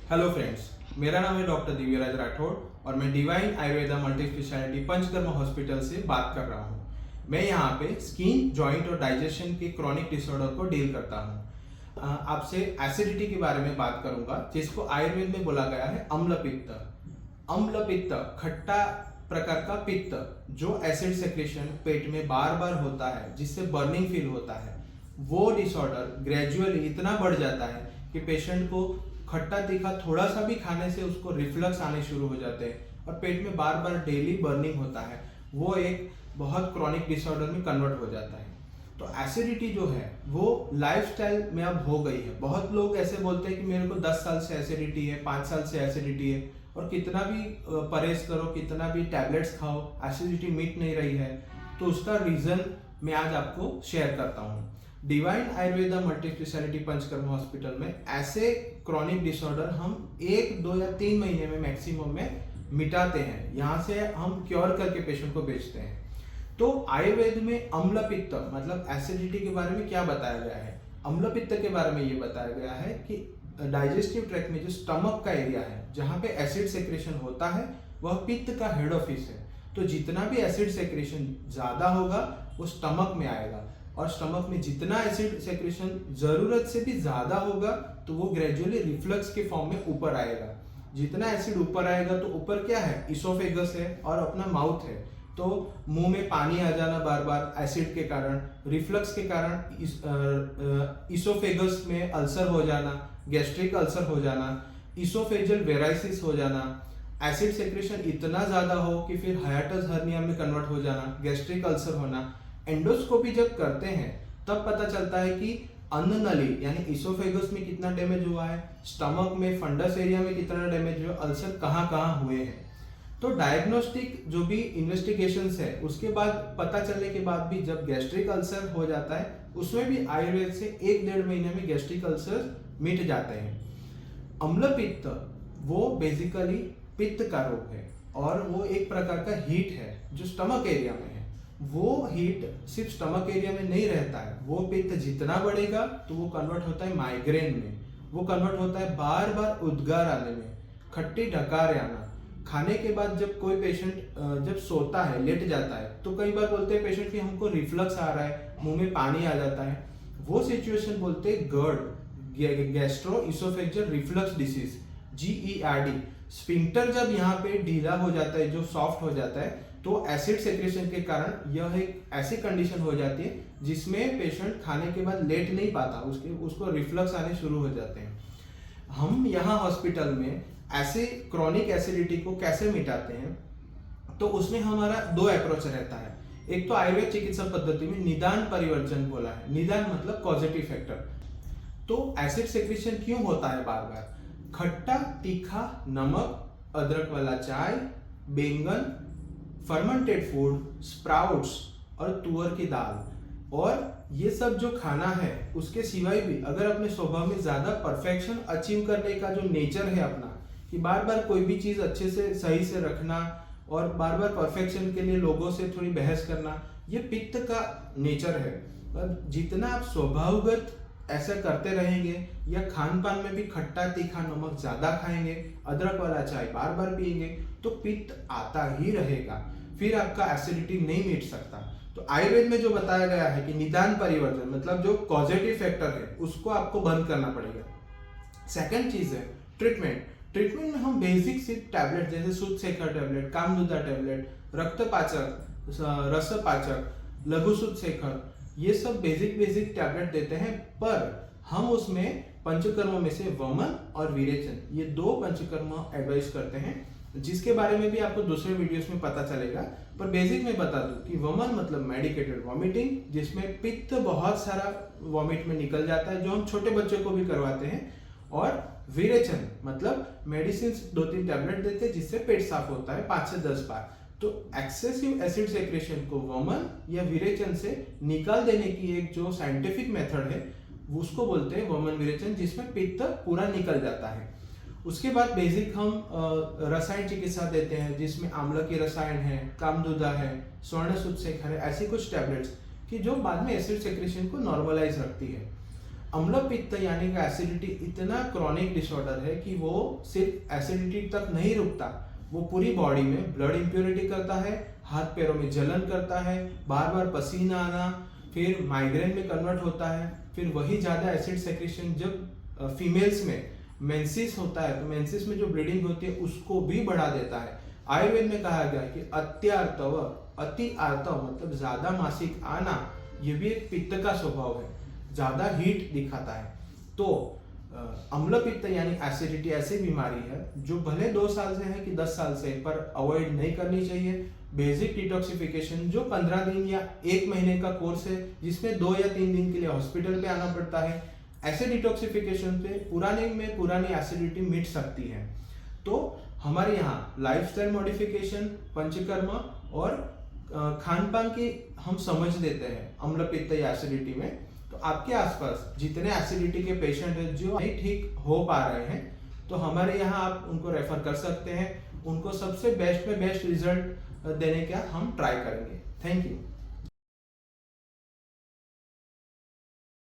Hello friends, मेरा नाम है डॉक्टर दिव्यराज राठौड़ और मैं divine Ayurveda multi speciality panchakarma hospital से बात कर रहा हूँ। मैं यहाँ पे स्किन, जॉइंट और डाइजेशन के क्रॉनिक डिसऑर्डर को डील करता हूँ। आपसे एसिडिटी के बारे में बात करूंगा, जिसको आयुर्वेद में बोला गया है अम्ल पित्त। अम्ल पित्त खट्टा प्रकार का पित्त जो एसिड सेक्रेशन पेट में बार बार होता है, जिससे बर्निंग फील होता है। वो डिसऑर्डर ग्रेजुअली इतना बढ़ जाता है कि पेशेंट को खट्टा तीखा थोड़ा सा भी खाने से उसको रिफ्लक्स आने शुरू हो जाते हैं और पेट में बार बार डेली बर्निंग होता है। वो एक बहुत क्रॉनिक डिसऑर्डर में कन्वर्ट हो जाता है। तो एसिडिटी जो है वो लाइफस्टाइल में अब हो गई है। बहुत लोग ऐसे बोलते हैं कि मेरे को 10 साल से एसिडिटी है, 5 साल से एसिडिटी है, और कितना भी परहेज करो, कितना भी टैबलेट्स खाओ, एसिडिटी मिट नहीं रही है। तो उसका रीजन मैं आज आपको शेयर करता हूँ। Divine Ayurveda multi speciality panchakarma hospital में ऐसे क्रॉनिक डिसऑर्डर हम 1, 2 या 3 महीने में मैक्सिमम में मिटाते हैं। यहाँ से हम क्योर करके पेशेंट को भेजते हैं। तो आयुर्वेद में अम्ल पित्त मतलब एसिडिटी के बारे में क्या बताया गया है? अम्ल पित्त के बारे में ये बताया गया है कि डाइजेस्टिव ट्रैक्ट में जो स्टमक का एरिया है, जहाँ पे एसिड सेक्रेशन होता है, वह पित्त का हेड ऑफिस है। तो जितना भी एसिड सेक्रेशन ज्यादा होगा वो स्टमक में आएगा, और स्टमक में जितना एसिड सेक्रेशन जरूरत से भी ज्यादा होगा तो वो ग्रेजुअली रिफ्लक्स के फॉर्म में ऊपर आएगा। जितना एसिड ऊपर आएगा तो ऊपर क्या है? इसोफेगस है और अपना माउथ है। तो मुंह में पानी आ जाना बार बार एसिड के कारण, रिफ्लक्स के कारण इसोफेगस में अल्सर हो जाना, गैस्ट्रिक अल्सर हो जाना, इसोफेजल वेराइसिस हो जाना, एसिड सेक्रेशन इतना ज्यादा हो कि फिर हाइएटस हर्निया में कन्वर्ट हो जाना, गैस्ट्रिक अल्सर होना। एंडोस्कोपी जब करते हैं तब पता चलता है कि अन्न नली यानी इसोफेगस में कितना डैमेज हुआ है, स्टमक में फंडस एरिया में कितना डैमेज हुआ, अल्सर कहाँ कहाँ हुए हैं। तो डायग्नोस्टिक जो भी इन्वेस्टिगेशंस है उसके बाद पता चलने के बाद भी जब गैस्ट्रिक अल्सर हो जाता है, उसमें भी आयुर्वेद से 1-1.5 महीने में गैस्ट्रिक अल्सर मिट जाते हैं। अम्ल पित्त वो बेसिकली पित्त का रोग है और वो एक प्रकार का हीट है जो स्टमक एरिया में है। वो हीट सिर्फ स्टमक एरिया में नहीं रहता है। वो पित्त जितना बढ़ेगा तो वो कन्वर्ट होता है माइग्रेन में, वो कन्वर्ट होता है बार बार उद्गार आने में, खट्टी डकार आना। खाने के बाद जब कोई पेशेंट जब सोता है, लेट जाता है, तो कई बार बोलते हैं पेशेंट कि हमको रिफ्लक्स आ रहा है, मुंह में पानी आ जाता है। वो सिचुएशन बोलते हैं GERD, gastro oesophageal reflux disease, GERD। Sphincter जब यहाँ पे ढीला हो जाता है, जो सॉफ्ट हो जाता है, तो एसिड सेक्रेशन के कारण यह एक ऐसी कंडीशन हो जाती है जिसमें पेशेंट खाने के बाद लेट नहीं पाता, उसको रिफ्लक्स आने शुरू हो जाते हैं। हम यहाँ हॉस्पिटल में ऐसे क्रॉनिक एसिडिटी को कैसे मिटाते हैं? तो उसमें हमारा 2 अप्रोच रहता है। एक तो आयुर्वेद चिकित्सा पद्धति में निदान परिवर्जन बोला है। निदान मतलब पॉजिटिव फैक्टर। तो एसिड सेक्रेशन क्यों होता है बार बार? खट्टा, तीखा, नमक, अदरक वाला चाय, बैंगन, फर्मेंटेड फूड, स्प्राउट्स और तुअर की दाल, और ये सब जो खाना है उसके सिवाय भी अगर अपने स्वभाव में ज्यादा परफेक्शन अचीव करने का जो नेचर है अपना, कि बार बार कोई भी चीज अच्छे से सही से रखना और बार बार परफेक्शन के लिए लोगों से थोड़ी बहस करना, ये पित्त का नेचर है। जितना आप स्वभावगत ऐसा करते रहेंगे या खान पान में भी खट्टा, तीखा, नमक ज्यादा खाएंगे, अदरक वाला चाय बार बार पिएंगे, तो पित्त आता ही रहेगा, फिर आपका एसिडिटी नहीं मिट सकता। तो आयुर्वेद में जो बताया गया है कि निदान परिवर्तन मतलब जो पॉजिटिव फैक्टर है उसको आपको बंद करना पड़ेगा। सेकंड चीज है ट्रीटमेंट। ट्रीटमेंट में हम बेसिक सिर्फ टैबलेट जैसे शुद्ध शेखर टैबलेट, कामधुता टैबलेट, रक्तपाचक, रसपाचक, लघु शुद्ध शेखर, ये सब बेसिक टैबलेट देते हैं। पर हम उसमें पंचकर्म में से वमन और विरेचन, ये 2 पंचकर्म एडवाइस करते हैं, जिसके बारे में भी आपको दूसरे वीडियोस में पता चलेगा। पर बेसिक में बता दूं कि वमन मतलब मेडिकेटेड वॉमिटिंग, जिसमें पित्त बहुत सारा वॉमिट में निकल जाता है, जो हम छोटे बच्चों को भी करवाते हैं। और विरेचन मतलब मेडिसिन 2-3 टैबलेट देते हैं जिससे पेट साफ होता है 5 से 10 बार। तो एक्सेसिव एसिड सेक्रेशन को वमन या विरेचन से निकाल देने की एक जो साइंटिफिक मेथड है उसको बोलते हैं वमन विरेचन, जिसमें पित्त पूरा निकल जाता है। उसके बाद बेसिक हम रसायन चिकित्सा देते हैं, जिसमें आम्ल की रसायन है, कामधुदा है, स्वर्ण शुद्ध शेखर है, ऐसी कुछ टैबलेट्स कि जो बाद में एसिड सेक्रेशन को नॉर्मलाइज रखती है। अम्ल पित्त यानी कि एसिडिटी इतना क्रॉनिक डिसऑर्डर है कि वो सिर्फ एसिडिटी तक नहीं रुकता, वो पूरी बॉडी में ब्लड इम्प्योरिटी करता है, हाथ पैरों में जलन करता है, बार बार पसीना आना, फिर माइग्रेन में कन्वर्ट होता है, फिर वही ज़्यादा एसिड सेक्रेशन जब फीमेल्स में मेंसिस होता है तो मेंसिस में जो ब्लीडिंग होती है उसको भी बढ़ा देता है। आयुर्वेद में कहा गया कि अत्यार्तव, अति आर्तव मतलब ज्यादा मासिक आना, ये भी एक पित्त का स्वभाव है, ज्यादा हीट दिखाता है। तो अम्ल पित्त यानी एसिडिटी ऐसी बीमारी है जो भले 2 साल से है कि 10 साल से, पर अवॉइड नहीं करनी चाहिए। बेसिक डिटॉक्सिफिकेशन जो 15 दिन या 1 महीने का कोर्स है, जिसमें 2 या 3 दिन के लिए हॉस्पिटल पे आना पड़ता है, ऐसे डिटॉक्सिफिकेशन पे पुरानी एसिडिटी मिट सकती है। तो हमारे यहाँ लाइफस्टाइल मॉडिफिकेशन, पंचकर्म और खान पान की हम समझ देते हैं अम्ल पित्त या एसिडिटी में। तो आपके आसपास जितने एसिडिटी के पेशेंट हैं जो नहीं ठीक हो पा रहे हैं, तो हमारे यहाँ आप उनको रेफर कर सकते हैं। उनको सबसे बेस्ट में बेस्ट रिजल्ट देने का हम ट्राई करेंगे। Thank you.